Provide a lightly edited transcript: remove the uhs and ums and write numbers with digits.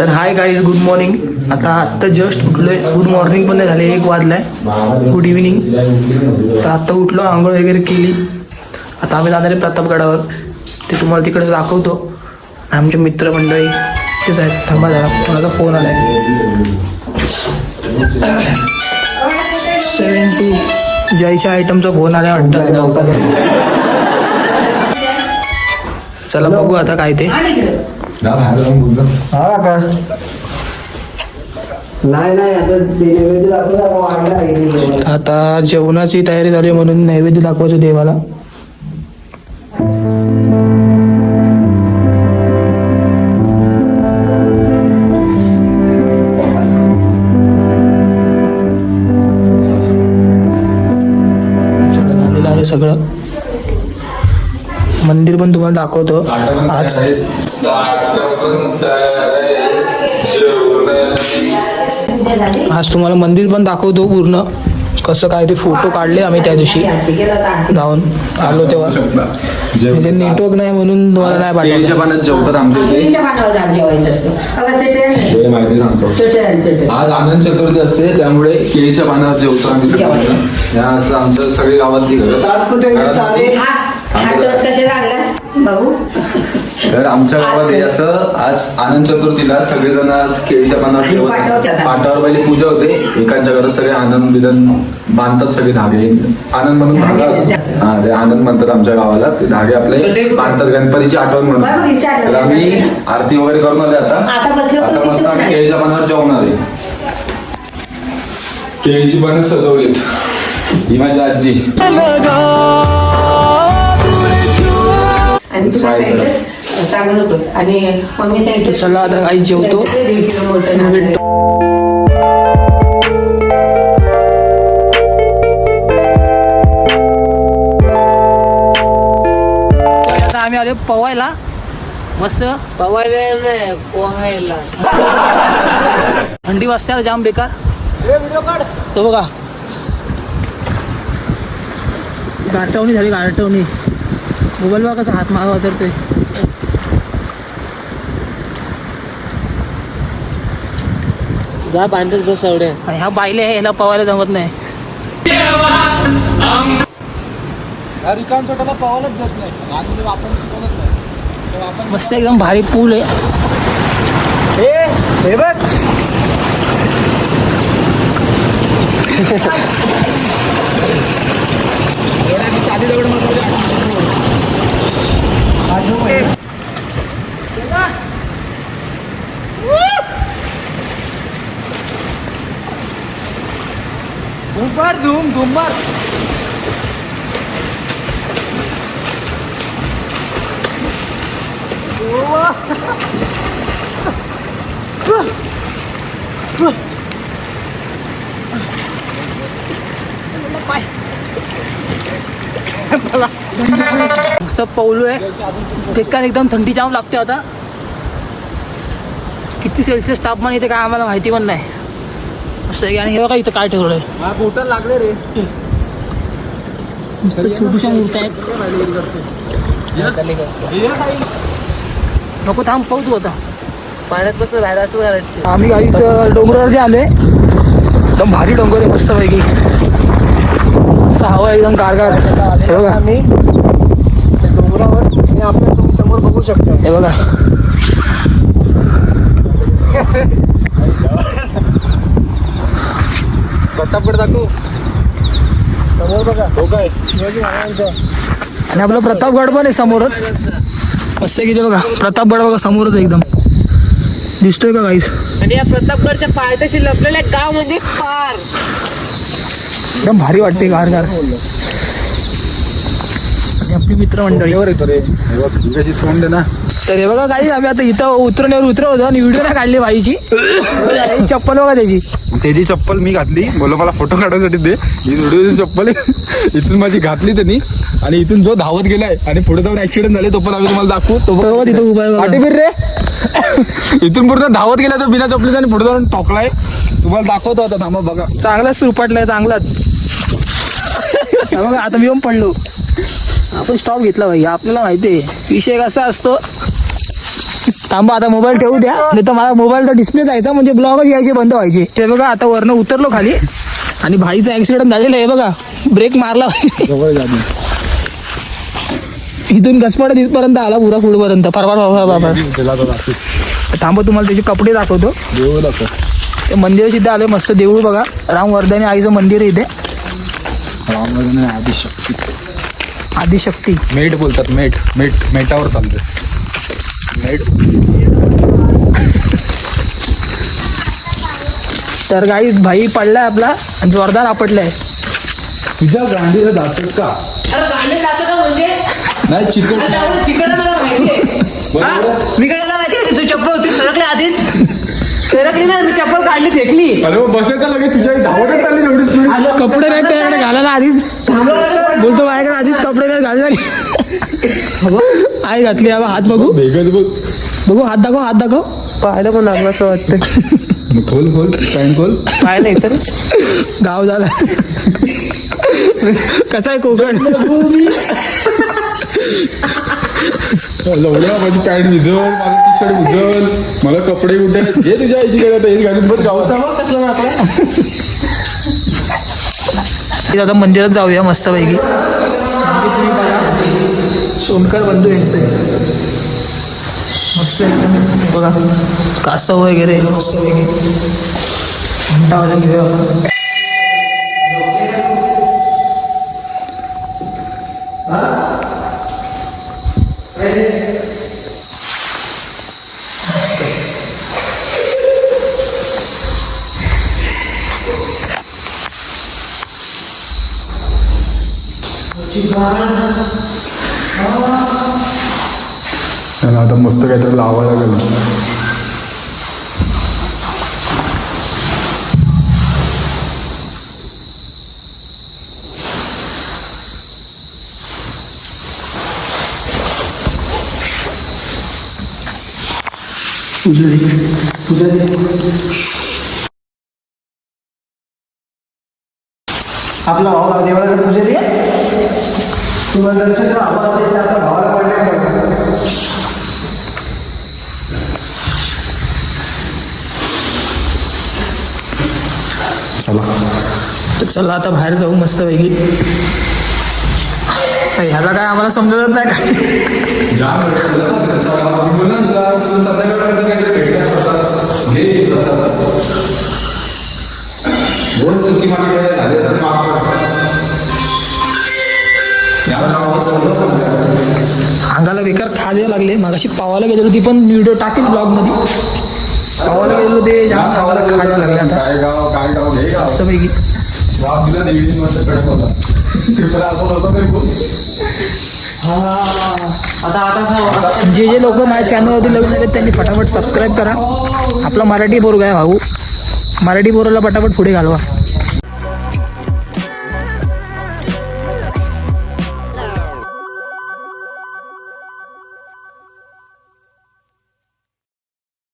तर hi guys, good morning. आत्ता just उठलोय. Good morning पण नाही झाले, 1 वाजलाय. Good evening. तर आत्ता उठलो, आंघोळ वगैरे केली. आता आम्ही जाणार आहे प्रतापगडावर. ते तुम्हाला तिकडे दाखवतो. आमचे मित्रमंडळी तेच आहेत. थांबा जरा, कोणाचा फोन आलाय. 72 जयच्या आयटमचा फोन आलाय वाटतं. चला बघू आता काय ते. आता जेवणाची तयारी झाली म्हणून नैवेद्य दाखवायचं देवाला. झालेलं आहे सगळं. मंदिर पण तुम्हाला दाखवतो आज. आज तुम्हाला मंदिर पण दाखवतो पूर्ण कसं काय. ते फोटो काढले आम्ही त्या दिवशी जाऊन आलो तेव्हा. म्हणजे नेटवर्क नाही म्हणून तुम्हाला नाही पाठवलं. पाण्यात जेवतात आमच्या माहिती सांगतो. आज आनंद चतुर्थी असते त्यामुळे केळीच्या पानावर जेवतो आम्ही सगळे. असं आमचं सगळी गावातली तर आमच्या गावात असं आज आनंद चतुर्थीला सगळेजण आज केळीच्या पानावर ठेवतात. पाटावर पहिले पूजा होते. एकांच्या घरात सगळे आनंद बिदन बांधतात. सगळे धागे आनंद म्हणून धागा असतो. हा, ते आनंद म्हणतात आमच्या गावाला. ते धागे आपले बांधतात गणपतीची आठवण म्हणून. तर आम्ही आरती वगैरे करून आले. आता मस्त आम्ही केळीच्या पानावर जेवणार आहे. केळीची पानं सजवलीत. ही माझी आजी. सांगू नकोस. आणि मम्मी सांगितलं चला आता आई जेवतो. आता आम्ही आले पवायला. मस्त पवायला पोहायला. थंडी वाजते जाम बेकार. तो बघा गारटवणी झाली. गारटवणी मोबाईल बघा कसा हात मागा वाजरतोय. जा बांधत बस एवढे. ह्या बाईले ह्याला पवायला जमत नाही. रिकाम छोटाला पवायलाच जात नाही. आपण शिकवलंच नाही. मस्त एकदम भारी पूल आहे. हे बघ चाली दगड घुमर धूम घुमर. सब पाऊलो आहे. बेकार एकदम थंडी जाम लागते. आता किती सेल्सिअस तापमान येते काय आम्हाला माहिती पण नाही. असं आहे. आणि हे बघा इथं काय ठेवलंय. बोटं लागले रे. नुसतं छोटूशा मूर्त्या आहेत. नको थांब पाहू तू आता. पाण्यात बसलं बाहेर असं करायचं. आम्ही गाईच डोंगरावर जे आलोय. एकदम भारी डोंगर आहे मस्त पैकी. हवा एकदम गारगार. हे बघा आम्ही डोंगरावर हे आपल्या तुम्ही समोर बघू शकता. हे बघा प्रतापगड दाखव. समोर बघा हो काय. शिवाजी महाराजांचं. आणि आपलं प्रतापगड पण आहे समोरच. मस्त किती बघा प्रतापगड बघा समोरच एकदम दिसतोय का गाईस. आणि या प्रतापगडच्या पायथ्याशी लपलेलं गाव म्हणजे पार एकदम भारी वाटते गारगार. आणि आपली मित्रमंडळी येतो रे. सोंड ना. तर हे बघा काही आम्ही आता इथं उतरवतो आणि व्हिडिओ नाही काढली बाईची. चप्पल बघा त्याची चप्पल मी घातली. बोला मला फोटो काढायसाठी दे. ही व्हिडिओची चप्पल इथून माझी घातली त्यांनी. आणि इथून जो धावत गेलाय आणि पुढे जाऊन ऍक्सिडेंट झाले तो पण आम्ही तुम्हाला दाखवू. तो तिथं उभा आहे पाठी फिर रे. इथून पूर्ण धावत गेला तो बिना चपलीचा आणि पुढे जाऊन टोकलाय. तुम्हाला दाखवतो आता. थांबा बघा. चांगलाच सुरपाटलाय चांगलाच. बघा आता मी पण पडलो. आपण स्टॉप घेतला भाई. आपल्याला माहिती आहे विषय कसा असतो. थांबा आता मोबाईल ठेवू द्या, नाही तर मला मोबाईलचा डिस्प्ले जायचा म्हणजे ब्लॉगच यायचे बंद व्हायचे. ते बघा आता वरनं उतरलो खाली आणि भाईचा ऍक्सिडेंट झालेला आहे बघा. ब्रेक मारला इथून घसपडत इथपर्यंत आला पुरा पुढपर्यंत थांबा तुम्हाला त्याचे कपडे दाखवतो. ते मंदिर सिद्ध आले मस्त देऊळ बघा. रामवर्धनी आईचं मंदिर आहे इथे. रामवर्धनी आदिशक्ती आदिशक्ती मेट बोलतात. मेटावर चालतंय मेट. तर गाईस भाई पडलाय आपला आणि जोरदार आपटलाय. तुझ्या गांडीला जातात का? अरे गांडे जातं का म्हणजे नाही चिकन अरे एवढं चिकन मला माहितीये. हा? मी काय माहिती तू चप्पल होती सरकली आधीच सरकली ना, मी चप्पल काढली फेकली. अरे बसायचं लगेच तुझ्या धावतच चालली एवढी स्पीड. कपडे नाही त्याकडे घालायला आधीच बोलतो माझ्याकडे आधीच कपडे नाही घालले. आई घातली बाबा. हात बघू बघू हात दाखव पाहायला पण लागलं असं वाटतं. खोल पॅन्ट खोल. पाय नाही तर गाव झाला. कसा आहे कोकण. लवड्या माझी पॅन्ट भिजल, माझं टी शर्ट भिजल, मला कपडे कुठे हे तुझ्या आईची काय आता हेच घालून बघ गावचा कसलं आपला. आता मंदिरात जाऊया मस्तपैकी. सोनकर बंधू यांचं मस्त एकदम बघा कासव वगैरे मस्तपैकी घंटा वाजून घेऊया आपण. त्याला आता मस्त काहीतरी लावायला लागेल. आपला भाऊ देवळाला पूजा दे. तुम्हाला दर्शन हवं असेल तर आपल्या भावाला कॉन्टॅक्ट करा. चला तर चला आता बाहेर जाऊ मस्तपैकी. ह्याला काय आम्हाला समजत नाही काय. अंगाला बेकार खा द्यायला लागले. मागाशी पावाला गेलेलो ती पण व्हिडिओ टाकेल ब्लॉग मध्ये. पावाला गेलेलो ते जाम गावाला खायला लागले. आता काय गाव घे गाव मस्तपैकी वाप दिला देवी मस्त कडक होता. जे लोक माझ्या चॅनलवरती नवीन आले त्यांनी फटाफट सबस्क्राईब करा. आपला मराठी बोरगा आहे भाऊ. मराठी बोराला फटाफट पुढे घालवा.